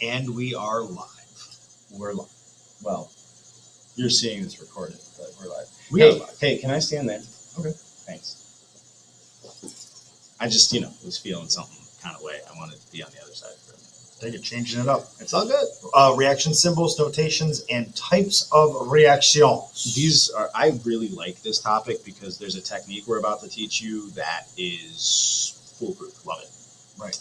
And we are live. We're live. Well, you're seeing this recorded, but we're live. We are live. Hey, can I stand there? Okay. Thanks. I just, was feeling something kind of way. I wanted to be on the other side for a minute. Take it, changing it up. It's all good. Reaction symbols, notations, and types of reactions. These are, I really like this topic because there's a technique we're about to teach you that is foolproof. Love it. Right.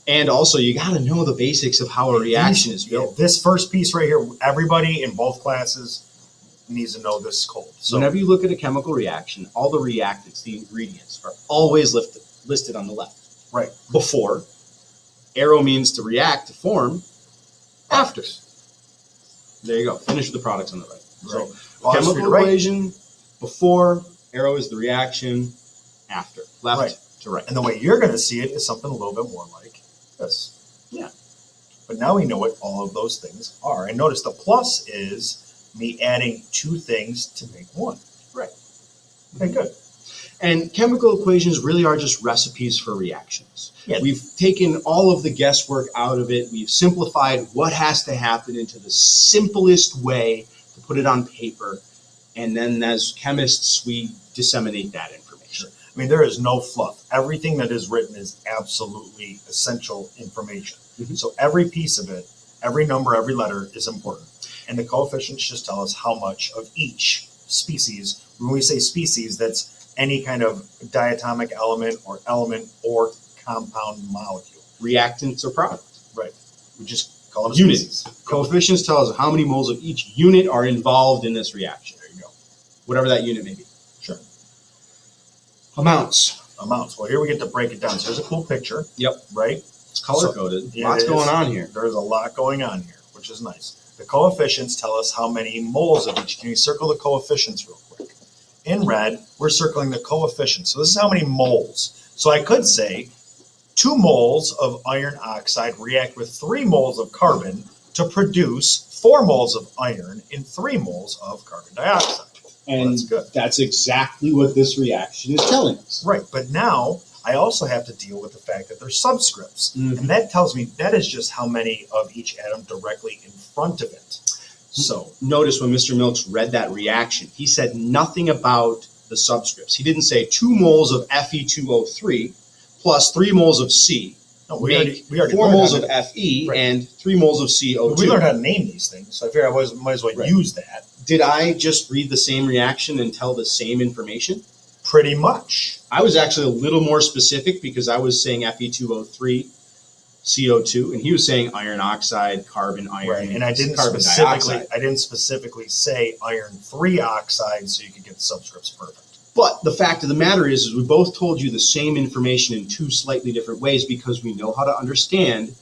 And also, you got to know the basics of how a reaction is built. This first piece right here, everybody in both classes needs to know this code. So whenever you look at a chemical reaction, all the reactants, the ingredients, are always listed on the left. Right. Before. Arrow means to react, to form. After. There you go. Finish with the products on the right. Right. So chemical equation, before. Arrow is the reaction. After. Left to right. And the way you're going to see it is something a little bit more like this. Yeah. But now we know what all of those things are. And notice the plus is me adding two things to make one. Right. Okay, good. And chemical equations really are just recipes for reactions. Yeah. We've taken all of the guesswork out of it. We've simplified what has to happen into the simplest way to put it on paper. And then as chemists, we disseminate that information. Sure. I mean, there is no fluff. Everything that is written is absolutely essential information. Mm-hmm. So every piece of it, every number, every letter is important. And the coefficients just tell us how much of each species. When we say species, that's any kind of diatomic element or compound molecule. Reactants or product. Right. We just call them units. Species. Coefficients tell us how many moles of each unit are involved in this reaction. There you go. Whatever that unit may be. Sure. Amounts. Well, here we get to break it down. So here's a cool picture. Yep. Right? It's color-coded. Yeah, Lots going on here. There's a lot going on here, which is nice. The coefficients tell us how many moles of each. Can you circle the coefficients real quick? In red, we're circling the coefficients. So this is how many moles. So I could say 2 moles of iron oxide react with 3 moles of carbon to produce 4 moles of iron and 3 moles of carbon dioxide. And that's good. That's exactly what this reaction is telling us. Right. But now I also have to deal with the fact that they're subscripts. Mm-hmm. And that tells me that is just how many of each atom directly in front of it. So notice when Mr. Milks read that reaction, he said nothing about the subscripts. He didn't say 2 moles of Fe2O3 plus 3 moles of C. No, we already 4 moles of Fe and 3 moles of CO2. We learned how to name these things, so I figured I might as well use that. Did I just read the same reaction and tell the same information? Pretty much. I was actually a little more specific because I was saying Fe2O3, CO2, and he was saying iron oxide, carbon, iron, right. And I didn't specifically say iron 3 oxide so you could get the subscripts perfect. But the fact of the matter is we both told you the same information in 2 slightly different ways because we know how to understand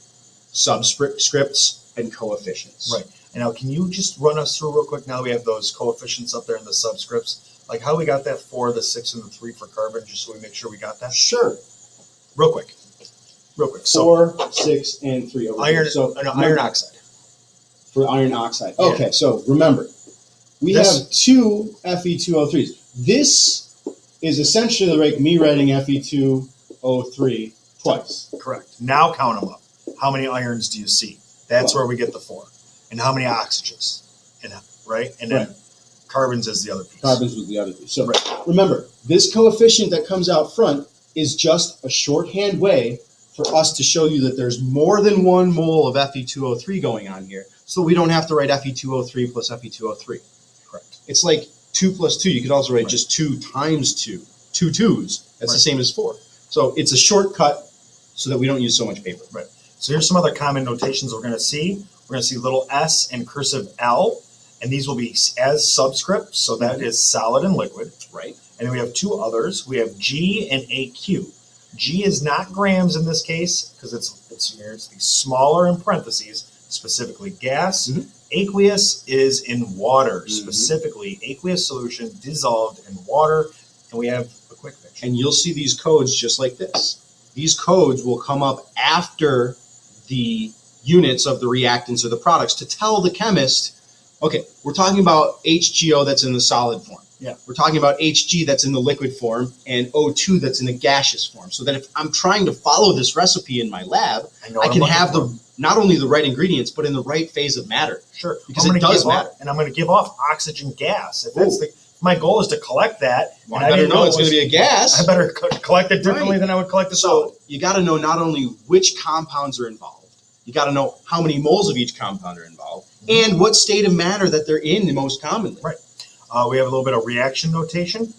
subscripts and coefficients. Right. And now, can you just run us through real quick? Now we have those coefficients up there in the subscripts. Like how we got that 4, the 6, and the 3 for carbon, just so we make sure we got that? Sure. Real quick. 4, 6, and 3 over iron, here. So iron oxide. For iron oxide. Yeah. Okay, so remember, we have 2 Fe2O3s. This is essentially like me writing Fe2O3 twice. Correct. Now count them up. How many irons do you see? That's where we get the 4. And how many oxygens? And right? And then carbons is the other piece. Carbons was the other piece. So remember, this coefficient that comes out front is just a shorthand way for us to show you that there's more than 1 mole of Fe2O3 going on here. So we don't have to write Fe2O3 plus Fe2O3. Correct. It's like 2 plus 2. You could also write just 2 times 2. 2 2s. That's the same as 4. So it's a shortcut so that we don't use so much paper. Right. So here's some other common notations we're going to see. We're going to see little s and cursive L, and these will be as subscripts, so that is solid and liquid. Right. And then we have 2 others. We have G and AQ. G is not grams in this case because it's the smaller in parentheses, specifically gas. Mm-hmm. Aqueous is in water, specifically aqueous solution dissolved in water. And we have a quick picture. And you'll see these codes just like this. These codes will come up after the units of the reactants or the products to tell the chemist, okay, we're talking about HGO that's in the solid form. Yeah. We're talking about Hg that's in the liquid form and O2 that's in the gaseous form. So that if I'm trying to follow this recipe in my lab, I can have the not only the right ingredients, but in the right phase of matter. Sure. Because I'm it gonna does give off- matter. and I'm going to give off oxygen gas. If that's my goal is to collect that. Well, and I better didn't know it it's going to be a gas. I better collect it differently Right. than I would collect the solid. So you got to know not only which compounds are involved, you got to know how many moles of each compound are involved, and what state of matter that they're in the most commonly. Right. We have a little bit of reaction notation.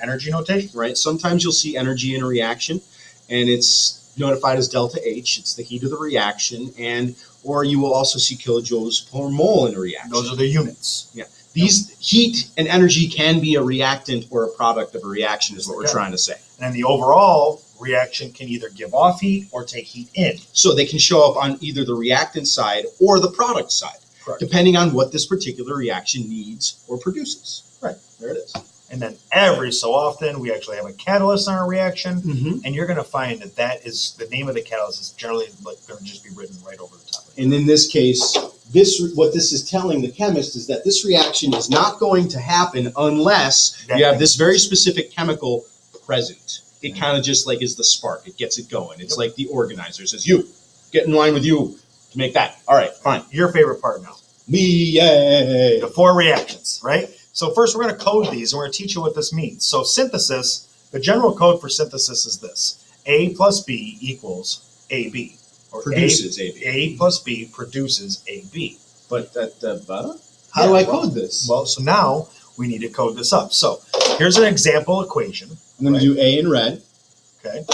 Energy notation. Right. Sometimes you'll see energy in a reaction, and it's notified as delta H. It's the heat of the reaction, or you will also see kilojoules per mole in a reaction. Those are the units. Yeah. These heat and energy can be a reactant or a product of a reaction, is what we're trying to say. And the overall reaction can either give off heat or take heat in. So they can show up on either the reactant side or the product side, Correct. depending on what this particular reaction needs or produces. Right. There it is. And then every so often, we actually have a catalyst in our reaction. Mm-hmm. And you're going to find that is the name of the catalyst is generally going to just be written right over the top. And in this case, what this is telling the chemist is that this reaction is not going to happen unless you have this very specific chemical present. It kind of just like is the spark. It gets it going. It's like the organizer says, you, get in line with you to make that. All right, fine. Your favorite part now. Me, yay. The 4 reactions, right? So first we're going to code these and we're going to teach you what this means. So synthesis, the general code for synthesis is this. A plus B equals AB. Or Produces AB. A plus B produces AB. But how do I code this? Well, so now we need to code this up. So here's an example equation. I'm going to do A in red. Okay.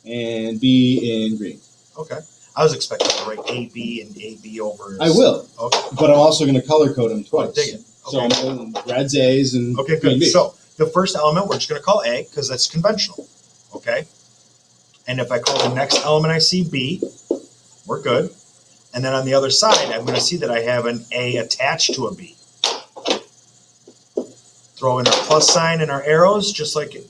And B in green. Okay. I was expecting to write AB and AB over. I will. Okay. But I'm also going to color code them twice. Dig it. So I'm going red's A's and okay, green good. B's. So the first element we're just going to call A because that's conventional. Okay. And if I call the next element I see B, we're good. And then on the other side, I'm going to see that I have an A attached to a B. Throw in our plus sign and our arrows, just like it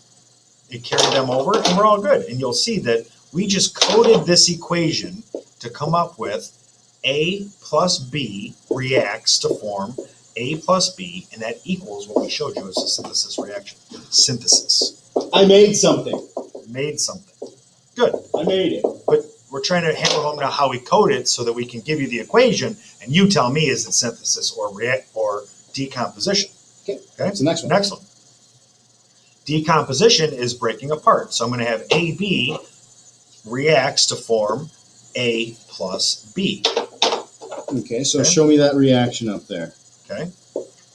carry them over, and we're all good. And you'll see that we just coded this equation to come up with A plus B reacts to form A plus B, and that equals what we showed you as a synthesis reaction. Synthesis. I made something. Made something. Good. I made it. But we're trying to hammer home now how we code it so that we can give you the equation, and you tell me is it synthesis or decomposition. Okay. What's the next one? Next one. Decomposition is breaking apart. So I'm going to have AB reacts to form A plus B. Okay, so show me that reaction up there. Okay.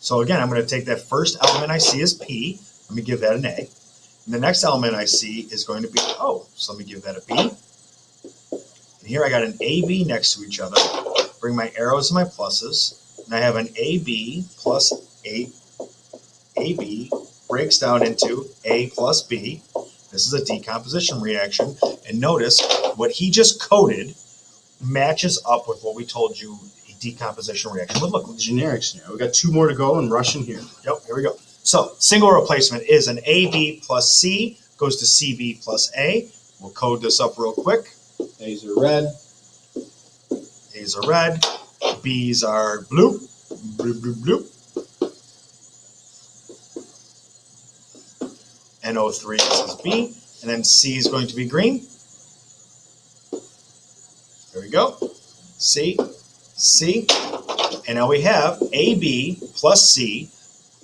So again, I'm going to take that first element I see as P. Let me give that an A. And the next element I see is going to be O. So let me give that a B. And here I got an AB next to each other. Bring my arrows and my pluses. And I have an AB plus A. AB breaks down into A plus B. This is a decomposition reaction. And notice what he just coded matches up with what we told you a decomposition reaction would look like. Generic scenario. We got 2 more to go and Russian here. Yep, here we go. So single replacement is an AB plus C goes to CB plus A. We'll code this up real quick. A's are red. A's are red. B's are blue. Blue, blue, blue. NO3 is B. And then C is going to be green. There we go. C, C. And now we have AB plus C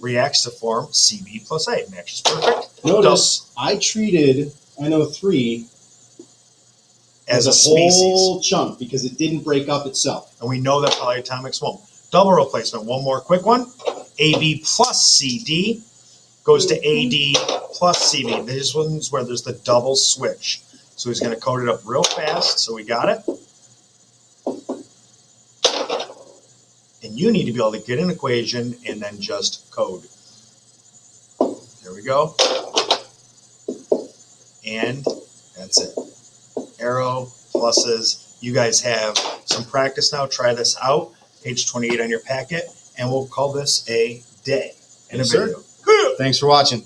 reacts to form CB plus A. Matches perfect. Notice I treated NO3 As a whole species. chunk because it didn't break up itself. And we know that polyatomics won't. Double replacement, one more quick one. AB plus CD goes to AD plus CB. This one's where there's the double switch. So he's going to code it up real fast. So we got it. And you need to be able to get an equation and then just code. There we go. And that's it. Arrow, pluses. You guys have some practice now. Try this out. Page 28 on your packet. And we'll call this a day in a Yes, sir. video. Thanks for watching.